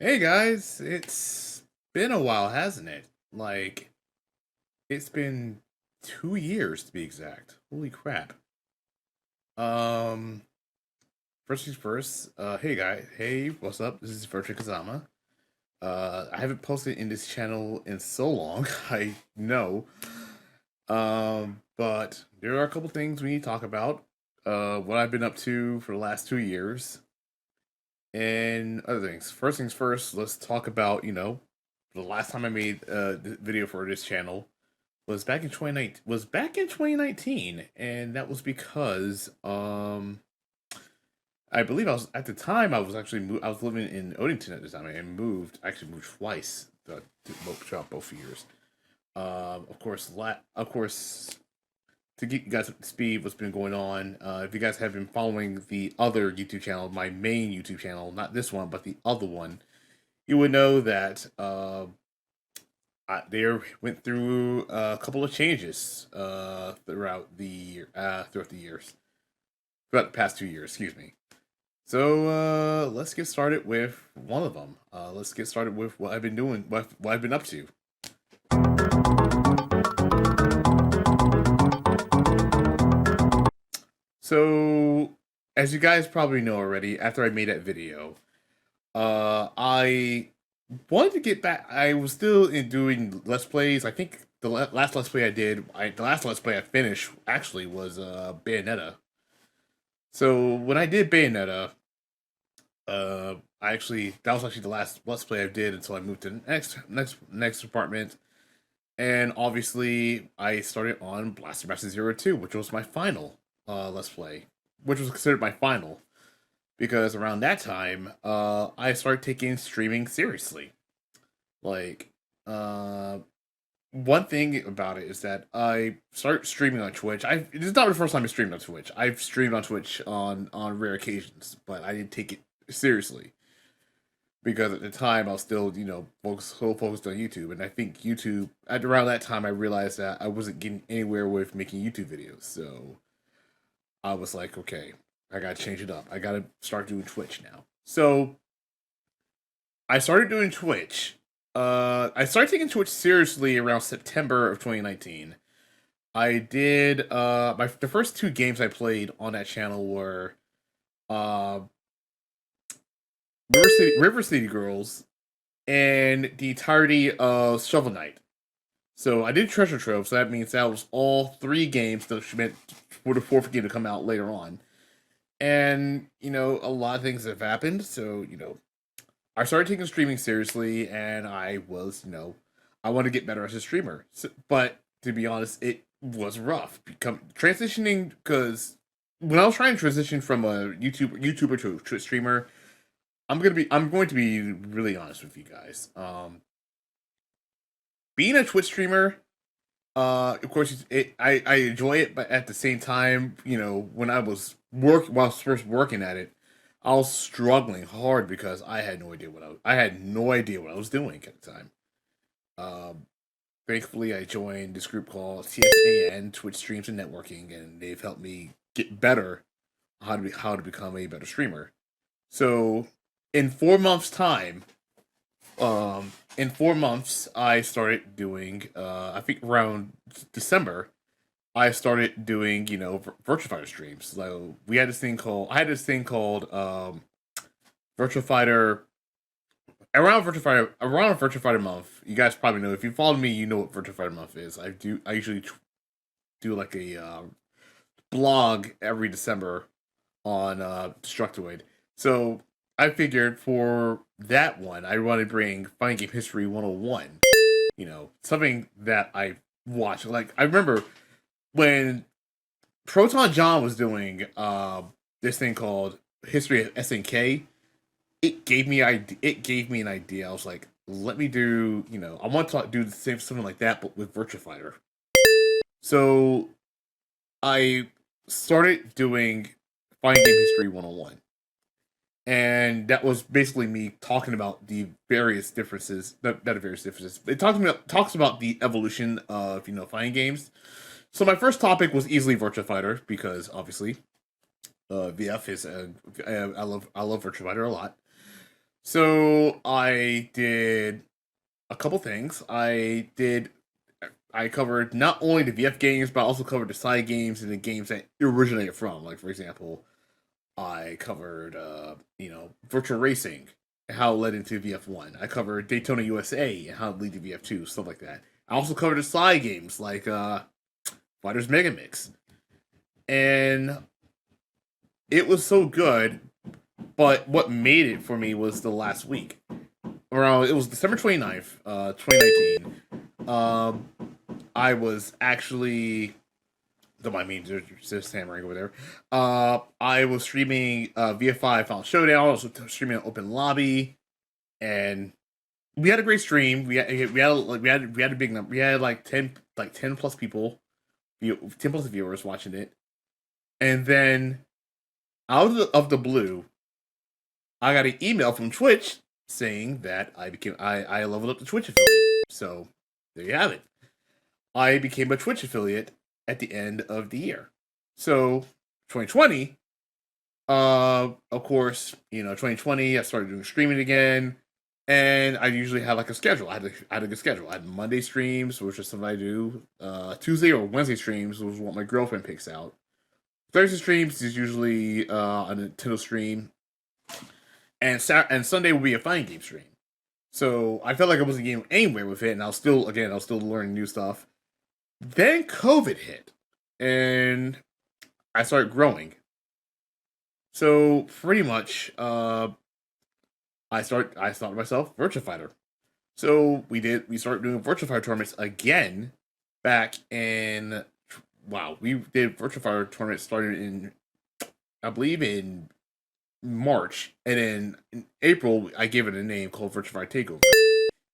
Hey guys, it's been a while, hasn't it? Like, it's been 2 years to be exact. Holy crap. Um, First things first, hey guys, hey, what's up? This is Virtua Kazama. I haven't posted in this channel in so long, I know. But there are a couple things we need to talk about. What I've been up to for the last 2 years, and other things. First things first, let's talk about, the last time I made a video for this channel was back in 2019, and that was because I believe I was at the time I was actually I was living in Odington at the time. I moved, actually moved twice throughout both years. Of course, to get you guys up to speed, what's been going on. If you guys have been following the other YouTube channel, my main YouTube channel, not this one, but the other one, you would know that they went through a couple of changes throughout the years, throughout the past 2 years. Excuse me. So let's get started with one of them. Let's get started with what I've been doing, what I've been up to. So, as you guys probably know already, after I made that video, I wanted to get back. I was still in doing Let's Plays. I think the last Let's Play I did, the last Let's Play I finished actually was Bayonetta. So when I did Bayonetta, that was actually the last Let's Play I did until I moved to the next apartment. And obviously, I started on Blaster Master Zero Two, which was my final Let's Play, which was considered my final because around that time, I started taking streaming seriously. Like, uh, one thing about it is that I started streaming on Twitch. It's not the first time I streamed on Twitch. I've streamed on Twitch on rare occasions, but I didn't take it seriously because at the time I was still so focused on YouTube, and I think YouTube at around that time I realized that I wasn't getting anywhere with making YouTube videos, so I was like, okay, I gotta change it up. I gotta start doing Twitch now. So I started doing Twitch. I started taking Twitch seriously around September of 2019. I did the first two games I played on that channel were uh River City Girls and the entirety of Shovel Knight. So I did Treasure Trove, so that means that was all three games that meant for the fourth game to come out later on. And, a lot of things have happened, so, I started taking streaming seriously, and I want to get better as a streamer. But to be honest, it was rough. Transitioning, because when I was trying to transition from a YouTuber to a streamer, I'm going to be really honest with you guys. Being a Twitch streamer, of course, I enjoy it, but at the same time, when while I was first working at it, I was struggling hard because I had no idea what I was doing at the time. Um, Thankfully, I joined this group called TSAN, Twitch Streams and Networking, and they've helped me get better how to become a better streamer. So, in 4 months' time, in 4 months, I started doing. I think around December, I started doing Virtua Fighter streams. So we had this thing called I had this thing called Virtua Fighter around Virtua Fighter month. You guys probably know, if you follow me, you know what Virtua Fighter month is. I usually do like a blog every December on Destructoid. So I figured for that one, I want to bring Fighting Game History 101. Something that I watched. Like, I remember when Proton John was doing this thing called History of SNK. It gave me an idea. I was like, let me do, I want to do the same something like that, but with Virtua Fighter. So I started doing Fighting Game History 101. And that was basically me talking about the various differences, not the various differences. It talks about the evolution of fighting games. So my first topic was easily Virtua Fighter because obviously VF is I love Virtua Fighter a lot. So I did a couple things. I covered not only the VF games, but I also covered the side games and the games that it originated from. Like for example, I covered virtual racing and how it led into VF1. I covered Daytona USA and how it led to VF2, stuff like that. I also covered the side games like Fighters Mega Mix. And it was so good, but what made it for me was the last week. Around it was December 29th, 2019. Um I was actually don't mind me just hammering over there. I was streaming VF5 Final Showdown. I was streaming Open Lobby, and we had a great stream. We had a big number. We had like 10 plus people, 10 plus viewers watching it, and then out of the blue, I got an email from Twitch saying that I leveled up the Twitch affiliate. So there you have it. I became a Twitch affiliate at the end of the year. So 2020, of course, 2020, I started doing streaming again, and I usually had like a schedule. I had a good schedule. I had Monday streams, which is something I do. Tuesday or Wednesday streams was what my girlfriend picks out. Thursday streams is usually a Nintendo stream, and Sunday will be a fighting game stream. So I felt like I wasn't getting anywhere with it, and I was still learning new stuff. Then COVID hit, and I started growing. So pretty much, I started myself Virtua Fighter. So we started doing Virtua Fighter tournaments again back in we did Virtua Fighter tournaments started in I believe in March, and then in April I gave it a name called Virtua Fighter Takeover.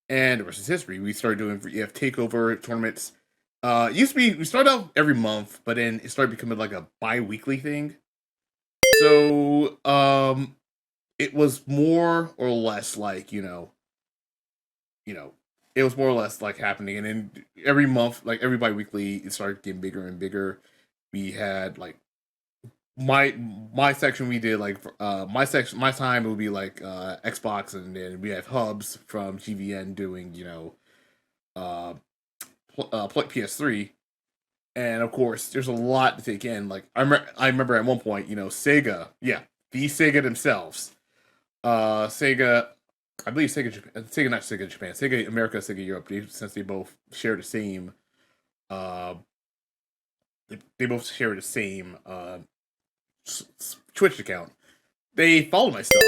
And the rest is history. We started doing takeover tournaments. It used to be we started out every month, but then it started becoming like a bi-weekly thing. So it was more or less like it was more or less like happening, and then every month, like every bi-weekly, it started getting bigger and bigger. We had like my section we did like my time it would be like Xbox, and then we have hubs from GVN doing uh, PS3, and of course there's a lot to take in. Like I remember at one point Sega, yeah, the Sega themselves, Sega. I believe Sega Japan, Sega not Sega Japan, Sega America, Sega Europe. Since they both share the same, uh, they both share the same Twitch account. They follow my stuff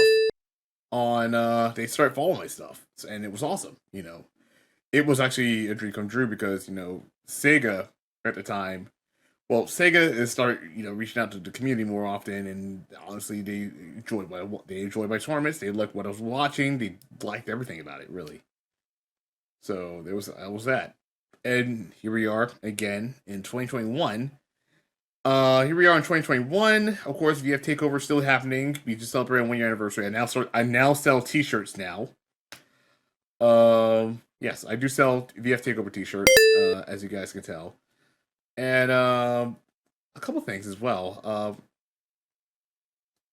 on. They started following my stuff, and it was awesome. It was actually a dream come true because Sega at the time. Well, Sega is reaching out to the community more often, and honestly, they enjoyed my tournaments. They liked what I was watching. They liked everything about it, really. So that was that, and here we are again in 2021. Here we are in 2021. Of course, VF Takeover is still happening. We just celebrated 1 year anniversary. I now sell T-shirts now. Yes, I do sell VF Takeover T-shirts, as you guys can tell, and a couple things as well.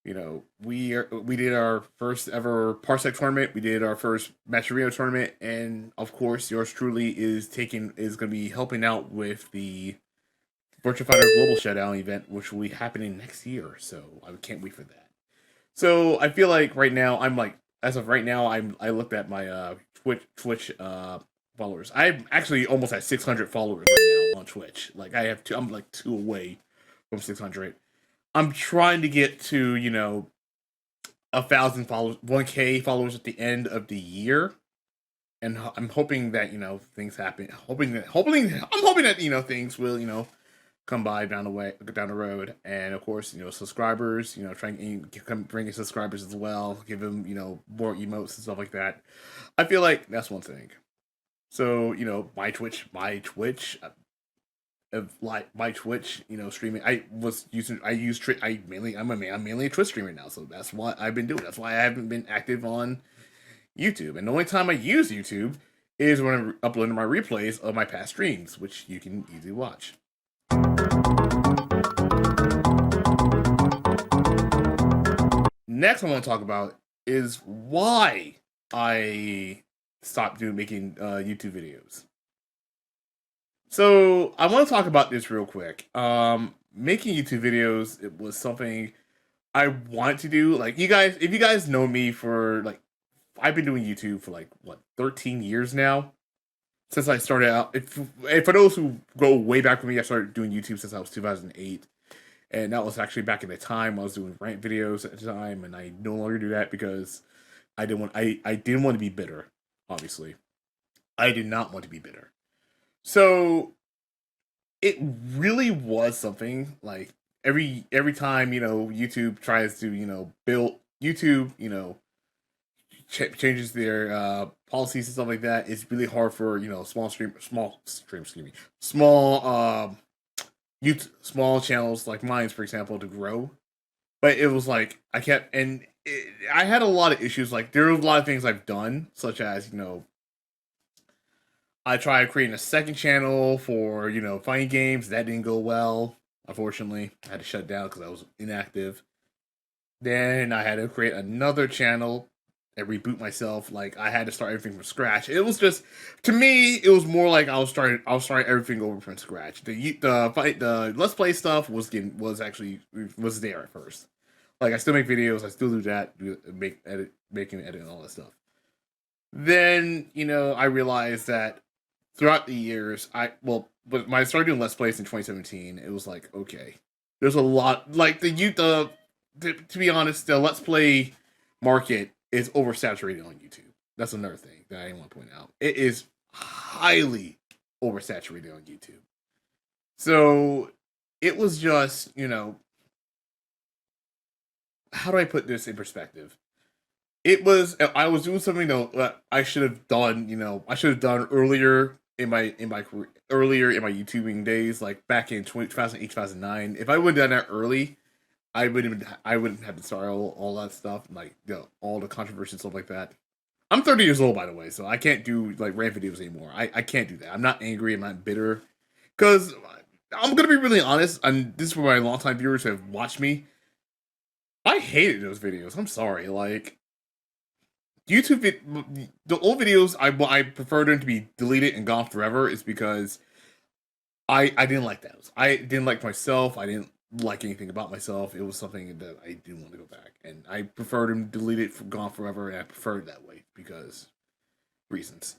We did our first ever Parsec tournament. We did our first Matcherino tournament, and of course, yours truly is going to be helping out with the Virtua Fighter Global Showdown event, which will be happening next year. So I can't wait for that. So I feel like right now as of right now I looked at my Twitch followers. I'm actually almost at 600 followers right now on Twitch. Like I'm like 2 away from 600. I'm trying to get to 1,000 followers, 1K followers at the end of the year, and I'm hoping that things happen. I'm hoping that things will come by down the road, and of course subscribers. Trying to bring in subscribers as well. Give them more emotes and stuff like that. I feel like that's one thing. So my Twitch, my Twitch, streaming. I'm mainly a Twitch streamer now, so that's what I've been doing. That's why I haven't been active on YouTube. And the only time I use YouTube is when I'm uploading my replays of my past streams, which you can easily watch. Next, I want to talk about is why I stopped making YouTube videos. So I want to talk about this real quick. Making YouTube videos, it was something I want to do. Like, you guys, if you guys know me for like, I've been doing YouTube for like what 13 years now. Since I started out, if for those who go way back with me, I started doing YouTube since I was 2008, and that was actually back in the time I was doing rant videos at the time, and I no longer do that because I didn't want to be bitter. Obviously, I did not want to be bitter. So it really was something like every time YouTube tries to build YouTube changes their policies and stuff like that. It's really hard for small small channels like mine, for example, to grow. But it was like I had a lot of issues. Like, there were a lot of things I've done, such as I tried creating a second channel for fighting games. That didn't go well. Unfortunately, I had to shut down because I was inactive. Then I had to create another channel and reboot myself. Like, I had to start everything from scratch. It was just, to me, it was more like I was starting everything over from scratch. The Let's Play stuff was there at first. Like, I still make videos. I still do that. Make and edit and all that stuff. Then I realized that throughout the years, but when I started doing Let's Plays in 2017, it was like, okay, there's a lot, like to be honest, the Let's Play market is oversaturated on YouTube. That's another thing that I want to point out. It is highly oversaturated on YouTube. So it was just, how do I put this in perspective? I was doing something that I should have done, I should have done earlier in my career, earlier in my YouTubing days, like back in 2008, 2009. If I would have done that early, I wouldn't have to start all that stuff, like all the controversy and stuff like that. I'm 30 years old, by the way, so I can't do like rant videos anymore. I can't do that. I'm not angry. I'm not bitter, because I'm gonna be really honest, and this is for my longtime viewers who have watched me. I hated those videos. I'm sorry, like the old videos. I prefer them to be deleted and gone forever. Is because I didn't like those. I didn't like myself. I didn't like anything about myself. It was something that I didn't want to go back, and I preferred them deleted from gone forever, and I preferred it that way because reasons.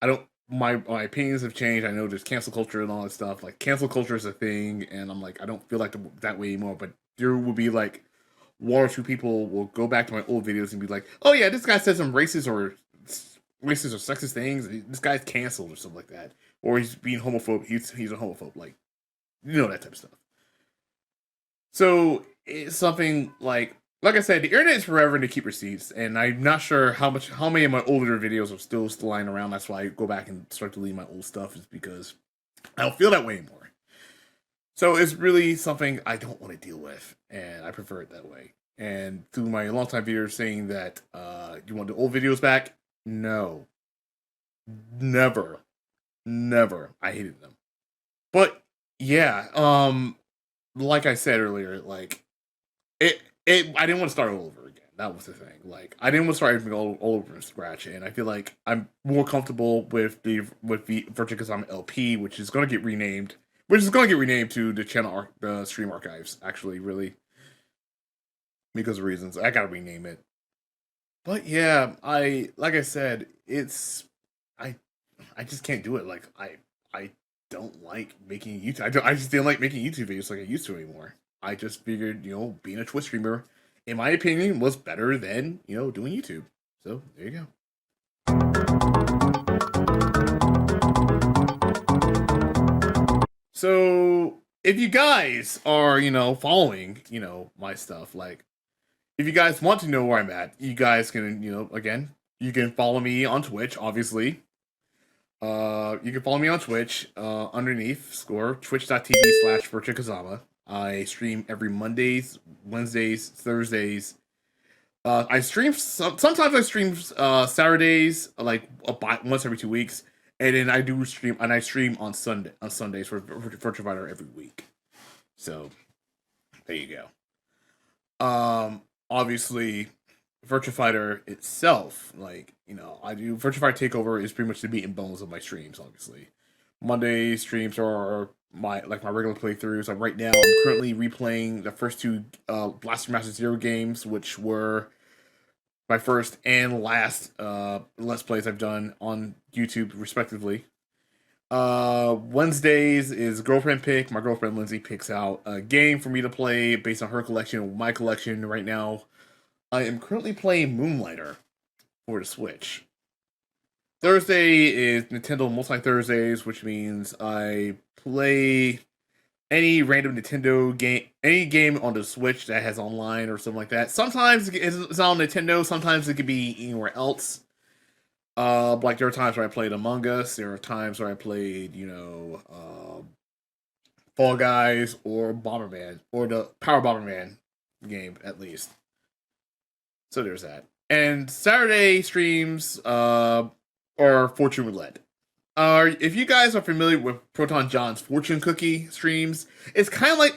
I don't. My opinions have changed. I know there's cancel culture and all that stuff. Like, cancel culture is a thing, and I'm like, I don't feel like that way anymore. But there will be like one or two people will go back to my old videos and be like, "Oh yeah, this guy said some racist or sexist things. This guy's canceled or something like that, or he's being homophobic. He's a homophobe, like that type of stuff." So it's something like I said, the internet is forever to keep receipts, and I'm not sure how many of my older videos are still lying around. That's why I go back and start deleting my old stuff, is because I don't feel that way anymore. So it's really something I don't want to deal with, and I prefer it that way. And through my longtime viewers saying that you want the old videos back, no, never, never. I hated them. But yeah, like I said earlier, like I didn't want to start all over again. That was the thing. Like, I didn't want to start everything all over from scratch, and I feel like I'm more comfortable with the Virtua Kazama LP, which is going to get renamed, to the the stream archives. Actually, really, because of reasons I gotta rename it. But yeah, like I said, I I just can't do it. Like, I don't like making YouTube. I just didn't like making YouTube videos like I used to anymore. I just figured, being a Twitch streamer, in my opinion, was better than doing YouTube. So there you go. So if you guys are following my stuff, like, if you guys want to know where I'm at, you guys can again, you can follow me on Twitch, obviously. You can follow me on Twitch, underneath score twitch.tv/Virtua Kazama. I stream every Mondays, Wednesdays, Thursdays. I stream sometimes I stream Saturdays, like once every 2 weeks, and then I stream on Sundays for Virtua Fighter every week. So there you go. Obviously, Virtua Fighter itself, like, I do Virtua Fighter Takeover is pretty much the meat and bones of my streams. Obviously, Monday streams are my regular playthroughs. Like right now, I'm currently replaying the first two Blaster Master Zero games, which were my first and last Let's Plays I've done on YouTube, respectively. Wednesdays is girlfriend pick. My girlfriend Lindsay picks out a game for me to play based on her collection or my collection. Right now, I am currently playing Moonlighter for the Switch. Thursday is Nintendo Multi Thursdays, which means I play any random Nintendo game, any game on the Switch that has online or something like that. Sometimes it's on Nintendo, sometimes it could be anywhere else. Like there are times where I played Among Us, there are times where I played, Fall Guys or Bomberman, or the Power Bomberman game at least. So there's that. And Saturday streams are Fortune Roulette. If you guys are familiar with Proton John's fortune cookie streams, it's kind of like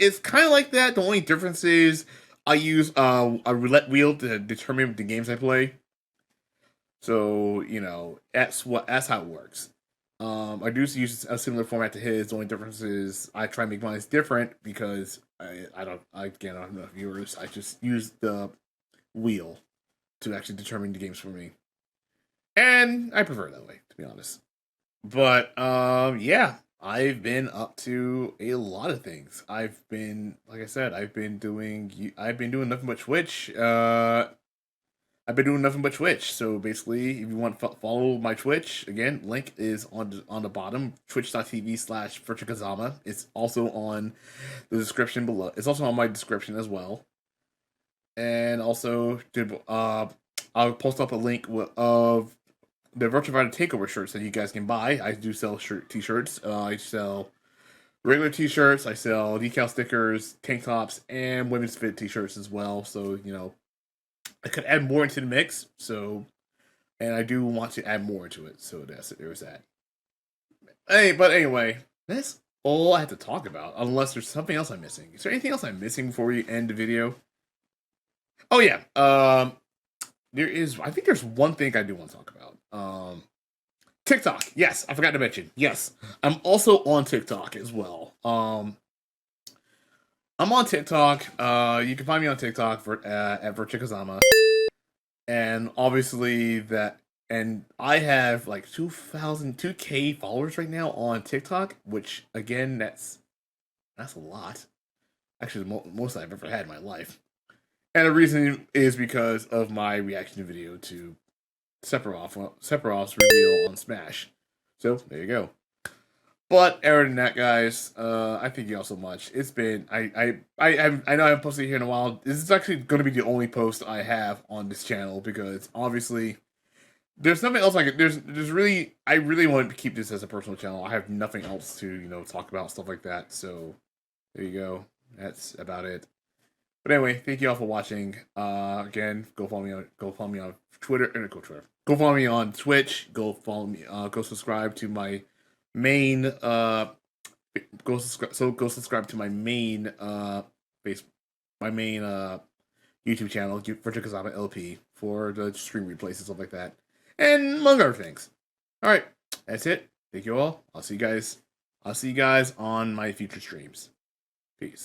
that. The only difference is I use a roulette wheel to determine the games I play. So that's how it works. I do use a similar format to his. The only difference is I try to make mine different because I don't have enough viewers. I just use the wheel to actually determine the games for me, and I prefer it that way, to be honest. But yeah, I've been up to a lot of things. Like I said, I've been doing nothing but Twitch. I've been doing nothing but Twitch. So basically, if you want to follow my Twitch, again, link is on the bottom, twitch.tv/Virtua Kazama. It's also on the description below. It's also on my description as well. And also, I'll post up a link of the Virtua Fighter Takeover shirts that you guys can buy. I do sell t-shirts. I sell regular t-shirts. I sell decal stickers, tank tops, and women's fit t-shirts as well. So, I could add more into the mix. So, and I do want to add more into it. So there's that. Hey, but anyway, that's all I have to talk about. Unless there's something else I'm missing. Is there anything else I'm missing before we end the video? Oh yeah. I think there's one thing I do want to talk about. TikTok. Yes, I forgot to mention. Yes, I'm also on TikTok as well. I'm on TikTok. You can find me on TikTok at Virtua Kazama, and obviously and I have like 2K followers right now on TikTok, which again, that's a lot. Actually, the most I've ever had in my life. And the reason is because of my reaction video to Sephiroth's reveal on Smash. So there you go. But other than that, guys, I thank you all so much. It's been I know I haven't posted here in a while. This is actually going to be the only post I have on this channel because obviously there's nothing else there's really I really want to keep this as a personal channel. I have nothing else to talk about, stuff like that. So there you go. That's about it. But anyway, thank you all for watching. Again, go follow me on Twitter. Go follow me on Twitch. Go follow me. Go subscribe to my main. Go subscribe to my main YouTube channel, Virtua Kazama LP, for the stream replays and stuff like that, and among other things. All right, that's it. Thank you all. I'll see you guys on my future streams. Peace.